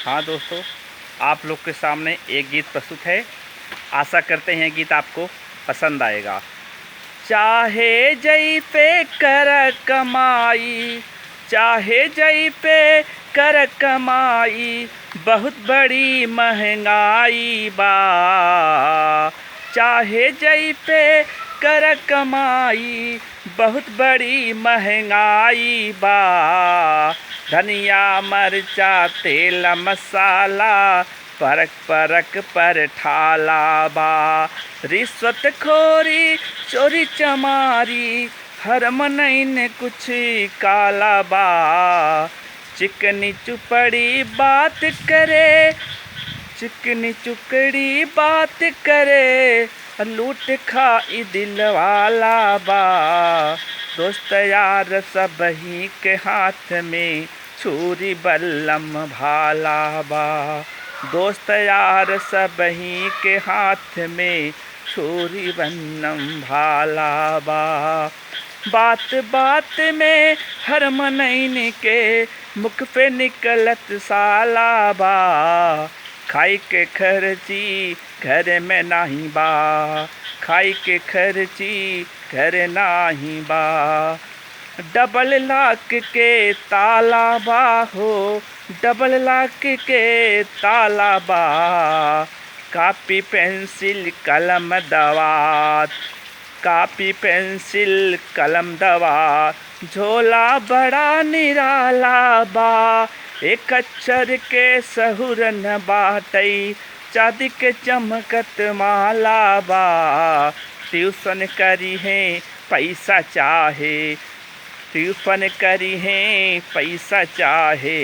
हाँ दोस्तों, आप लोग के सामने एक गीत प्रस्तुत है। आशा करते हैं गीत आपको पसंद आएगा। चाहे जई पे कर कमाई, चाहे जई पे कर कमाई, बहुत बड़ी महंगाई बा। चाहे जई पे कर कमाई, बहुत बड़ी महंगाई बा। धनिया मरचा तेल मसाला, परक परक पर ठाला बा। रिश्वत खोरी चोरी चमारी, हर मनइन कुछ काला बा। चिकनी चुपड़ी बात करे, चिकनी चुकड़ी बात करे, लूट खाई दिल वाला बा। दोस्त यार सब ही के हाथ में छुरी बल्लम भाला बा। दोस्त यार सब ही के हाथ में छुरी बल्लम भाला बा। बात बात में हर मनइन के मुख पे निकलत साला बा। खाई के खर्ची घर में नाही बा, खाई के खर्ची घर नाही बा। डबल लाख के ताला बा हो, डबल लाख के ताला बा। कापी पेंसिल कलम दवात, कापी पेंसिल कलम दवा, झोला बड़ा निराला बा। एक अक्षर के सहुर न बाटई, चांदी के चमकत माला बा। ट्यूशन करी है पैसा चाहे, ट्यूशन करी है पैसा चाहे,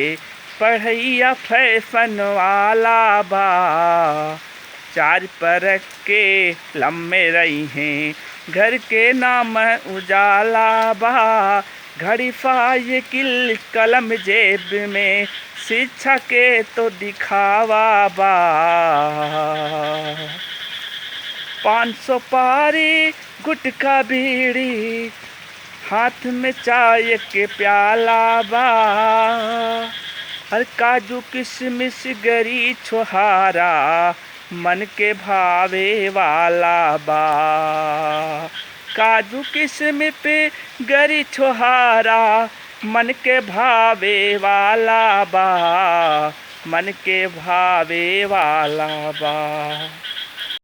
पढ़ैया फैशन वाला बा। चार परक के लम्बे रही हैं, घर के नाम उजाला बा। घड़ी फाइकिल कलम जेब में, शिक्षा के तो दिखावा बा। 500 पारी गुटखा बीड़ी, हाथ में चाय के प्याला बा। हर काजू किशमिश गरी छोहारा, मन के भावे वाला बा। काजू किस्म पे गरी छोहारा, मन के भावे वाला बा, मन के भावे वाला बा।